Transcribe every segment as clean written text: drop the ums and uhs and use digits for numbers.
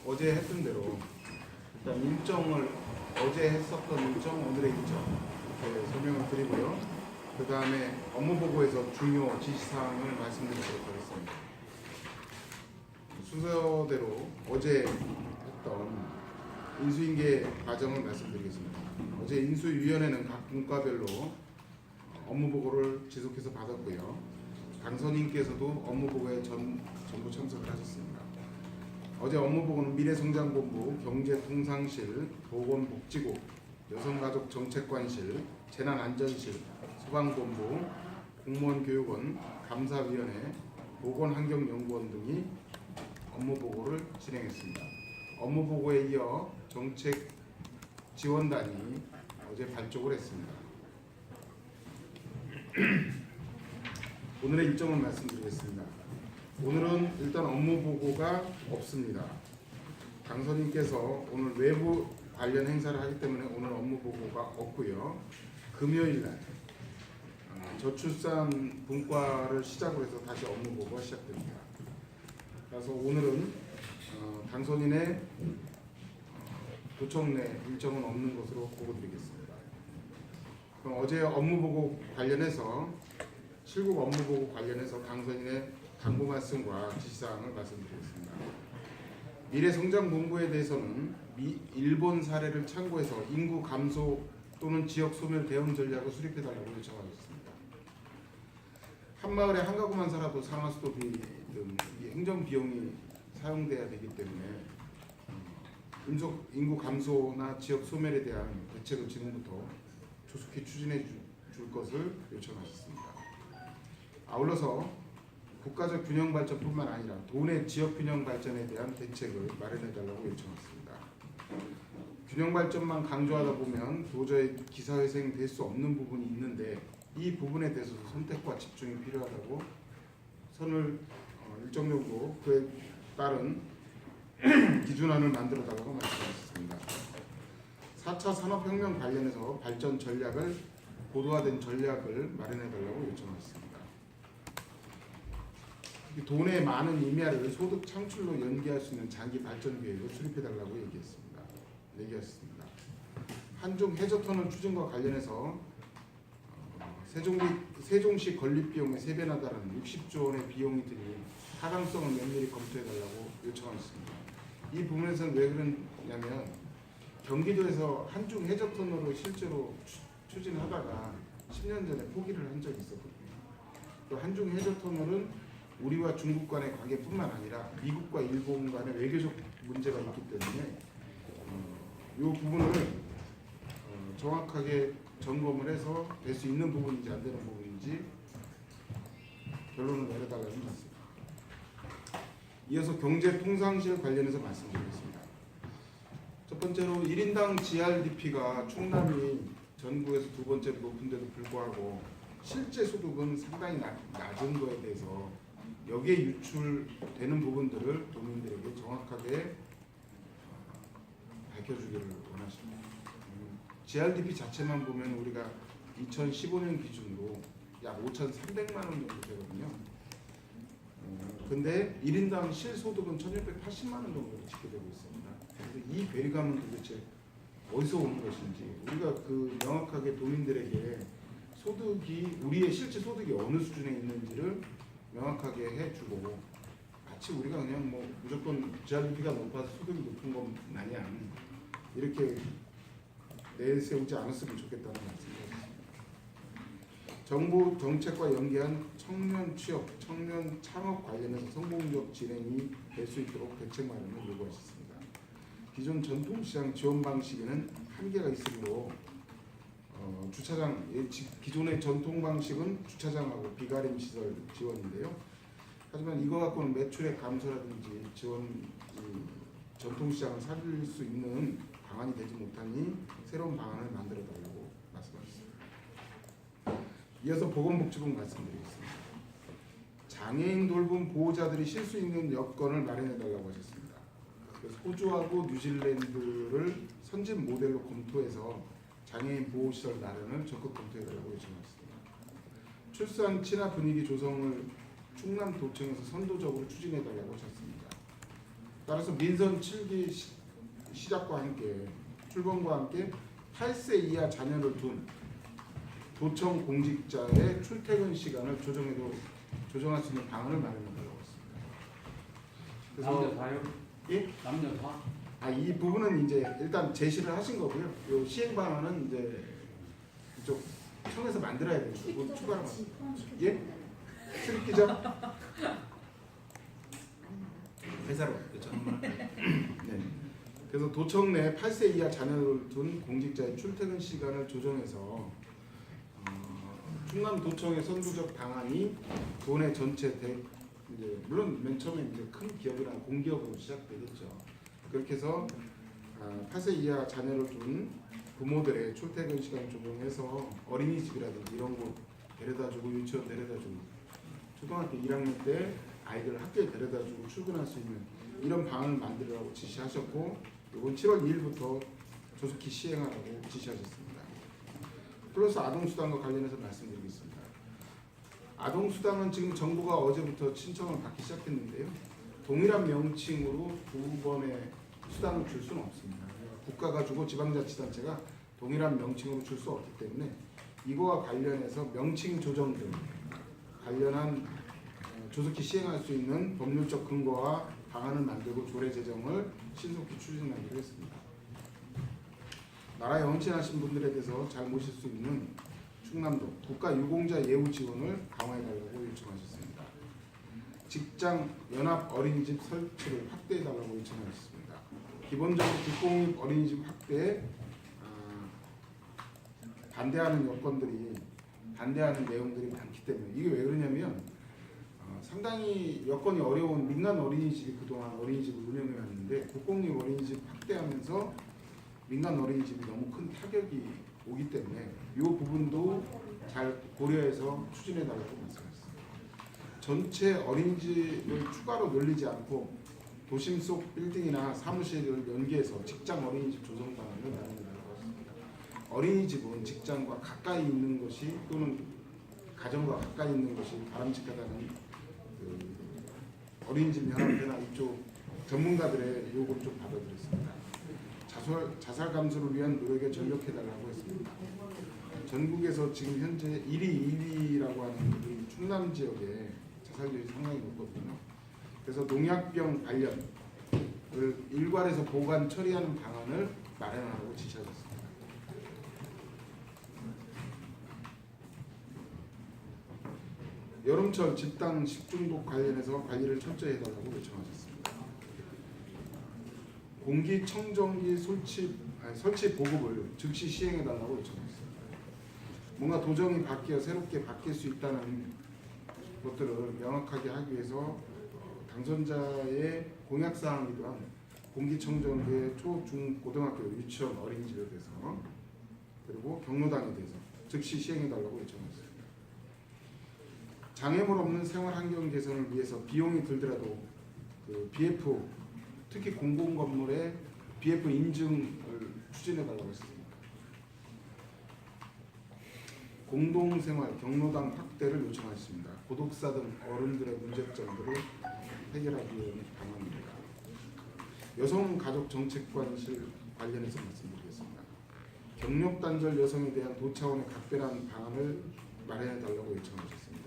어제 했던 대로 일단 일정을 어제 했었던 일정, 오늘의 일정 이렇게 설명을 드리고요. 그 다음에 업무보고에서 중요 지시사항을 말씀드리도록 하겠습니다. 순서대로 어제 했던 인수인계 과정을 말씀드리겠습니다. 어제 인수위원회는 각 분과별로 업무보고를 지속해서 받았고요. 당선인께서도 업무보고에 전부 참석을 하셨습니다. 어제 업무보고는 미래성장본부, 경제통상실, 보건복지국, 여성가족정책관실, 재난안전실, 소방본부, 공무원교육원, 감사위원회, 보건환경연구원 등이 업무보고를 진행했습니다. 업무보고에 이어 정책지원단이 어제 발족을 했습니다. 오늘의 일정을 말씀드리겠습니다. 오늘은 일단 업무보고가 없습니다. 당선인께서 오늘 외부 관련 행사를 하기 때문에 오늘 업무보고가 없고요. 금요일날 저출산 분과를 시작으로 해서 다시 업무보고가 시작됩니다. 그래서 오늘은 당선인의 도청 내 일정은 없는 것으로 보고드리겠습니다. 그럼 어제 업무보고 관련해서 실국 업무보고 관련해서 당선인의 당부 말씀과 지시사항을 말씀드리겠습니다. 미래성장본부에 대해서는 일본 사례를 참고해서 인구 감소 또는 지역 소멸 대응 전략을 수립해달라고 요청하겠습니다. 한 마을에 한 가구만 살아도 상하수도비 등 행정 비용이 사용돼야 되기 때문에 인구 감소나 지역 소멸에 대한 대책을 지금부터 조속히 추진해 줄 것을 요청하셨습니다. 아울러서 국가적 균형 발전뿐만 아니라 도내 지역 균형 발전에 대한 대책을 마련해 달라고 요청했습니다. 균형 발전만 강조하다 보면 도저히 기사회생이 될 수 없는 부분이 있는데 이 부분에 대해서도 선택과 집중이 필요하다고 선을 일정 정도 그에 따른 기준안을 만들어 달라고 말씀하셨습니다. 4차 산업혁명 관련해서 발전 전략을 고도화된 전략을 마련해 달라고 요청했습니다. 도내의 많은 임야를 소득 창출로 연계할 수 있는 장기 발전 계획을 수립해 달라고 얘기했습니다. 한중 해저터널 추진과 관련해서 세종시 건립 비용의 3배나 달하는 60조 원의 비용이 드니 타당성을 면밀히 검토해 달라고 요청했습니다. 이 부분에서는 왜 그러냐면 경기도에서 한중 해저터널을 실제로 추진하다가 10년 전에 포기를 한 적이 있었거든요. 또 한중 해저터널은 우리와 중국 간의 관계뿐만 아니라 미국과 일본 간의 외교적 문제가 있기 때문에 이 부분을 정확하게 점검을 해서 될 수 있는 부분인지 안 되는 부분인지 결론을 내려달라는 말씀입니다. 이어서 경제통상실 관련해서 말씀드리겠습니다. 첫 번째로 1인당 GRDP가 충남이 전국에서 두 번째로 높은데도 불구하고 실제 소득은 상당히 낮은 거에 대해서 여기에 유출되는 부분들을 도민들에게 정확하게 밝혀주기를 원하십니다. GRDP 자체만 보면 우리가 2015년 기준으로 약 5,300만 원 정도 되거든요. 근데 1인당 실소득은 1,680만 원 정도로 집계되고 있습니다. 그래서 이 괴리감은 도대체 어디서 오는 것인지 우리가 그 명확하게 도민들에게 소득이 우리의 실제 소득이 어느 수준에 있는지를 명확하게 해주고 마치 우리가 그냥 뭐 무조건 GRDP가 높아서 소득이 높은 것 마냥 이렇게 내세우지 않았으면 좋겠다는 말씀입니다. 정부 정책과 연계한 청년 취업, 청년 창업 관련해서 성공적 진행이 될 수 있도록 대책 마련을 요구하셨습니다. 기존 전통시장 지원 방식에는 한계가 있으므로 기존의 전통 방식은 주차장하고 비가림 시설 지원인데요. 하지만 이거 갖고는 매출의 감소라든지 전통시장을 살릴 수 있는 방안이 되지 못하니 새로운 방안을 만들어 달라고 말씀하셨습니다. 이어서 보건복지부 말씀드리겠습니다. 장애인 돌봄 보호자들이 쉴 수 있는 여건을 마련해 달라고 하셨습니다. 호주하고 뉴질랜드를 선진 모델로 검토해서 장애인 보호시설 마련을 적극 검토해달라고 요청했습니다. 출산 친화 분위기 조성을 충남도청에서 선도적으로 추진해달라고 하셨습니다. 따라서 민선 7기 시작과 함께 출범과 함께 8세 이하 자녀를 둔 도청 공직자의 출퇴근 시간을 조정할 수 있는 방안을 마련한다고 했습니다. 남녀 다요? 예? 남녀 다? 이 부분은 이제 일단 제시를 하신 거고요. 요 시행 방안은 이제 이쪽 청에서 만들어야 되니까 그건 추가로 예? 출입기자 회사로 그렇죠. 네. 그래서 도청 내 8세 이하 자녀를 둔 공직자의 출퇴근 시간을 조정해서 충남 도청의 선두적 방안이 도내 전체 이제 물론 맨 처음에 이제 큰 기업이나 공기업으로 시작되겠죠. 그렇게 해서 8세 이하 자녀를 둔 부모들의 출퇴근 시간 조정해서 어린이집이라든지 이런 곳 데려다주고 유치원 데려다주고 초등학교 1학년 때 아이들 학교에 데려다주고 출근할 수 있는 이런 방안을 만들라고 지시하셨고 이번 7월 2일부터 조속히 시행하라고 지시하셨습니다. 플러스 아동수당과 관련해서 말씀드리겠습니다. 아동수당은 지금 정부가 어제부터 신청을 받기 시작했는데요. 동일한 명칭으로 두 번의 수당을 줄 수는 없습니다. 국가가 주고 지방자치단체가 동일한 명칭으로 줄 수 없기 때문에 이거와 관련해서 명칭 조정 등 관련한 조속히 시행할 수 있는 법률적 근거와 방안을 만들고 조례 제정을 신속히 추진하기로 했습니다. 나라에 헌신하신 분들에 대해서 잘 모실 수 있는 충남도 국가 유공자 예우 지원을 강화해달라고 요청하셨습니다. 직장 연합 어린이집 설치를 확대해달라고 요청하셨습니다. 기본적으로 국공립 어린이집 확대에 반대하는 내용들이 많기 때문에 이게 왜 그러냐면 상당히 여건이 어려운 민간 어린이집이 그동안 어린이집을 운영해 왔는데 국공립 어린이집 확대하면서 민간 어린이집이 너무 큰 타격이 오기 때문에 이 부분도 잘 고려해서 추진해 달라고 말씀하셨습니다. 전체 어린이집을 추가로 늘리지 않고 도심 속 빌딩이나 사무실을 연계해서 직장 어린이집 조성 방안을 마련해달라고 했습니다. 어린이집은 직장과 가까이 있는 것이 또는 가정과 가까이 있는 것이 바람직하다는 어린이집 연합회나 이쪽 전문가들의 요구를 좀 받아들였습니다. 자살 감소를 위한 노력에 전력해달라고 했습니다. 전국에서 지금 현재 1위라고 하는 이 충남 지역에 자살률이 상당히 높거든요. 그래서 농약병 관련을 일괄해서 보관 처리하는 방안을 마련하라고 지시하셨습니다. 여름철 집단 식중독 관련해서 관리를 철저히 해달라고 요청하셨습니다. 공기청정기 설치 보급을 즉시 시행해달라고 요청했습니다. 뭔가 도정이 바뀌어 새롭게 바뀔 수 있다는 것들을 명확하게 하기 위해서 당선자의 공약사항이기도 한 공기청정기의 초, 중, 고등학교, 유치원, 어린이집에 대해서 그리고 경로당에 대해서 즉시 시행해달라고 요청했습니다. 장애물 없는 생활환경 개선을 위해서 비용이 들더라도 그 BF 특히 공공건물의 BF 인증을 추진해달라고 했습니다. 공동생활 경로당 확대를 요청하셨습니다. 고독사 등 어른들의 문제점들을 해결하기 위한 방안입니다. 여성가족정책관실 관련해서 말씀드리겠습니다. 경력단절 여성에 대한 도차원의 각별한 방안을 마련해달라고 요청하셨습니다.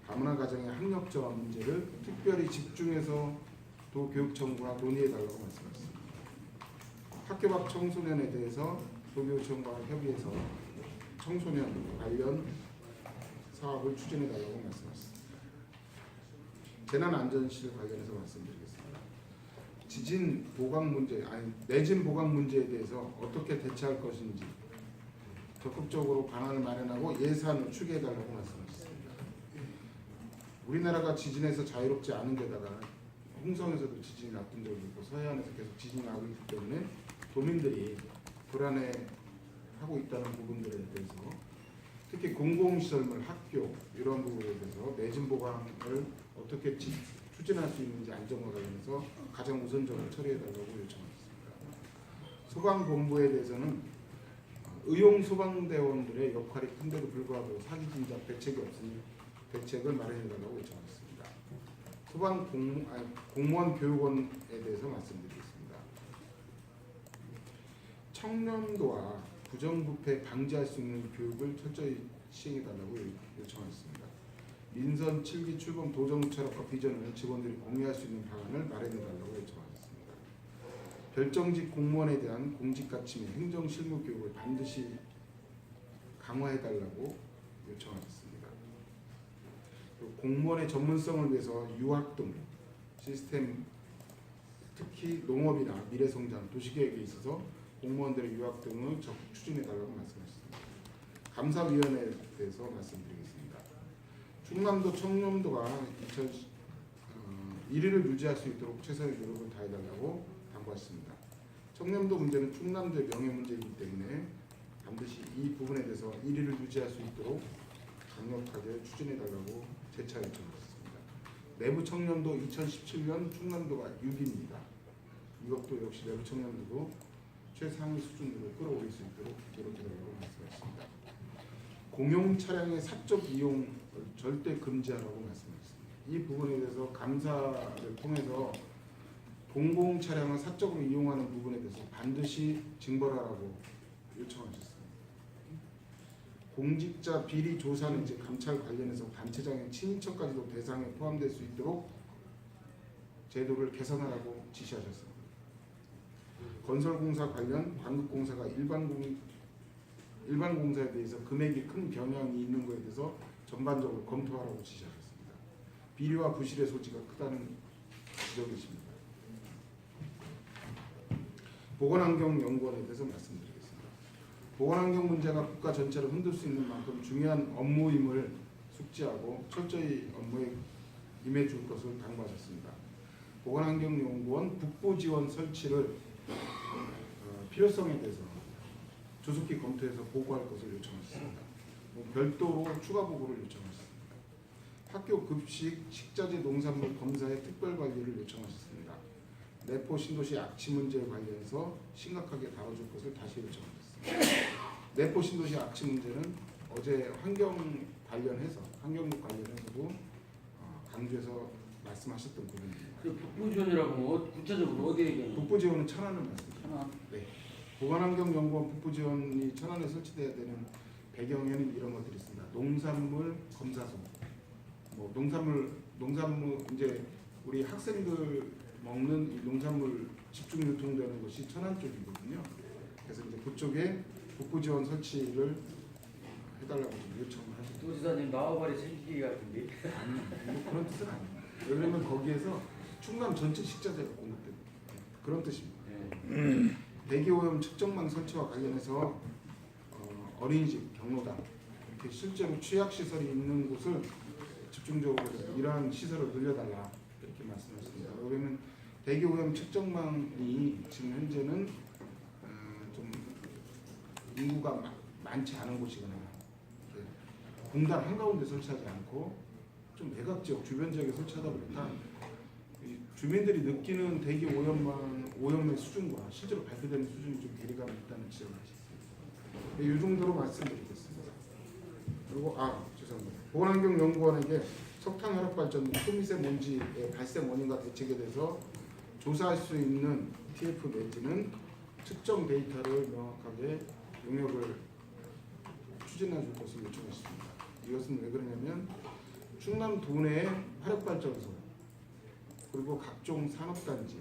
다문화 가정의 학력저하 문제를 특별히 집중해서 도교육청과 논의해달라고 말씀하셨습니다. 학교 밖 청소년에 대해서 도교육청과 협의해서 청소년 관련 사업을 추진해달라고 말씀하셨습니다. 재난안전실 관련해서 말씀드리겠습니다. 지진 보강 문제, 내진 보강 문제에 대해서 어떻게 대처할 것인지 적극적으로 방안을 마련하고 예산을 추계해달라고 말씀하셨습니다. 우리나라가 지진에서 자유롭지 않은 데다가 홍성에서도 지진이 났던 적이 있고 서해안에서 계속 지진이 나고 있기 때문에 도민들이 불안해하고 있다는 부분들에 대해서 특히 공공시설물, 학교 이런 부분에 대해서 내진 보강을 어떻게 추진할 수 있는지 안전과 관련해서 가장 우선적으로 처리해달라고 요청하셨습니다. 소방본부에 대해서는 의용 소방대원들의 역할이 큰데도 불구하고 사기 진작 대책이 없으니 대책을 마련해달라고 요청하셨습니다. 공무원 교육원에 대해서 말씀드리겠습니다. 청렴도와 부정부패 방지할 수 있는 교육을 철저히 시행해달라고 요청하였습니다. 민선 7기 출범 도정 철학과 비전을 직원들이 공유할 수 있는 방안을 마련해달라고 요청하였습니다. 별정직 공무원에 대한 공직가치 및 행정실무 교육을 반드시 강화해달라고 요청하였습니다. 공무원의 전문성을 위해서 유학 등 시스템, 특히 농업이나 미래성장, 도시계획에 있어서 공무원들의 유학 등을 적극 추진해달라고 말씀하셨습니다. 감사위원회에 대해서 말씀드리겠습니다. 충남도 청렴도가 1위를 유지할 수 있도록 최선의 노력을 다해달라고 당부했습니다. 청렴도 문제는 충남도의 명예 문제이기 때문에 반드시 이 부분에 대해서 1위를 유지할 수 있도록 강력하게 추진해달라고 재차 요청했습니다. 내부 청렴도 2017년 충남도가 6위입니다. 이것도 역시 내부 청렴도도 최상위 수준으로 끌어올릴 수 있도록 노력해달라고 말씀하셨습니다. 공용 차량의 사적 이용을 절대 금지하라고 말씀하셨습니다. 이 부분에 대해서 감사를 통해서 공공 차량을 사적으로 이용하는 부분에 대해서 반드시 징벌하라고 요청하셨습니다. 공직자 비리 조사 및 감찰 관련해서 단체장의 친인척까지도 대상에 포함될 수 있도록 제도를 개선하라고 지시하셨습니다. 건설공사 관련 광급공사가 일반 공사에 대해서 금액이 큰 변형이 있는 것에 대해서 전반적으로 검토하라고 지시하셨습니다. 비리와 부실의 소지가 크다는 지적이십니다. 보건환경연구원에 대해서 말씀드리겠습니다. 보건환경 문제가 국가 전체를 흔들 수 있는 만큼 중요한 업무임을 숙지하고 철저히 업무에 임해줄 것을 당부하셨습니다. 보건환경연구원 국부지원 설치를 필요성에 대해서 조속히 검토해서 보고할 것을 요청하셨습니다. 별도로 추가 보고를 요청하셨습니다. 학교 급식, 식자재, 농산물 검사의 특별 관리를 요청하셨습니다. 내포 신도시 악취 문제에 관련해서 심각하게 다뤄줄 것을 다시 요청하셨습니다. 내포 신도시 악취 문제는 어제 환경국 관련해서도 강조해서 말씀하셨던 부분입니다. 그 북부지원이라고 구체적으로 어디에 얘기하는? 북부지원은 천안을 말씀드립니다. 천안. 네. 보건환경연구원 북부지원이 천안에 설치돼야 되는 배경에는 이런 것들이 있습니다. 농산물 검사소, 농산물 이제 우리 학생들 먹는 이 농산물 집중 유통되는 것이 천안 쪽이거든요. 그래서 이제 그쪽에 북부지원 설치를 해달라고 요청을 하셨습니다. 도지사님 나와버리 생기기 같은데. 아니, 그런 뜻은 아닙니다. 왜냐면 거기에서 충남 전체 식자재가 공급됩니다. 그런 뜻입니다. 네. 대기오염 측정망 설치와 관련해서 어린이집, 경로당 이렇게 실제로 취약시설이 있는 곳을 집중적으로 이러한 시설을 늘려달라 이렇게 말씀하셨습니다. 왜냐하면 대기오염 측정망이 지금 현재는 좀 인구가 많지 않은 곳이거나 공단 한가운데 설치하지 않고 좀 외곽지역, 주변 지역에 설치하다 보니까 주민들이 느끼는 대기 오염의 수준과 실제로 발표되는 수준이 좀 괴리감이 있다는 지적을 하셨습니다. 이 정도로 말씀드리겠습니다. 그리고 죄송합니다. 보건환경연구원에게 석탄 화력 발전 등 초미세먼지의 발생 원인과 대책에 대해서 조사할 수 있는 TF 내지는 측정 데이터를 명확하게 용역을 추진해 줄 것을 요청했습니다. 이것은 왜 그러냐면 충남 도내의 화력발전소 그리고 각종 산업단지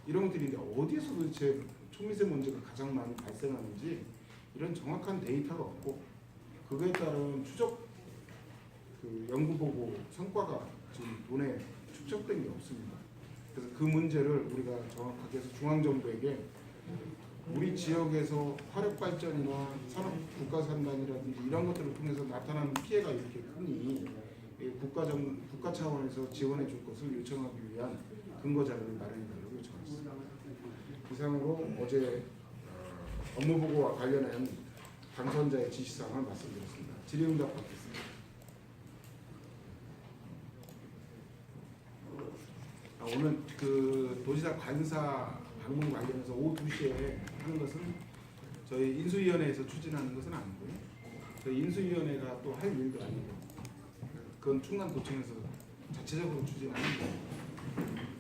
이런 것들인데 어디에서 도대체 초미세먼지가 가장 많이 발생하는지 이런 정확한 데이터가 없고 그거에 따른 추적 연구보고 성과가 지금 도내에 축적된 게 없습니다. 그래서 그 문제를 우리가 정확하게 해서 중앙정부에게 우리 지역에서 화력발전이나 산업 국가산단이라든지 이런 것들을 통해서 나타나는 피해가 이렇게 크니 국가 차원에서 지원해 줄 것을 요청하기 위한 근거 자료를 마련해 달라고 요청했습니다. 이상으로 어제 업무보고와 관련한 당선자의 지시사항을 말씀드렸습니다. 질의응답 받겠습니다. 오늘 그 도지사 관사 방문 관련해서 오후 2시에 하는 것은 저희 인수위원회에서 추진하는 것은 아니고요. 저희 인수위원회가 또 할 일도 아니고 그건 충남도청에서 자체적으로 추진하는 거예요.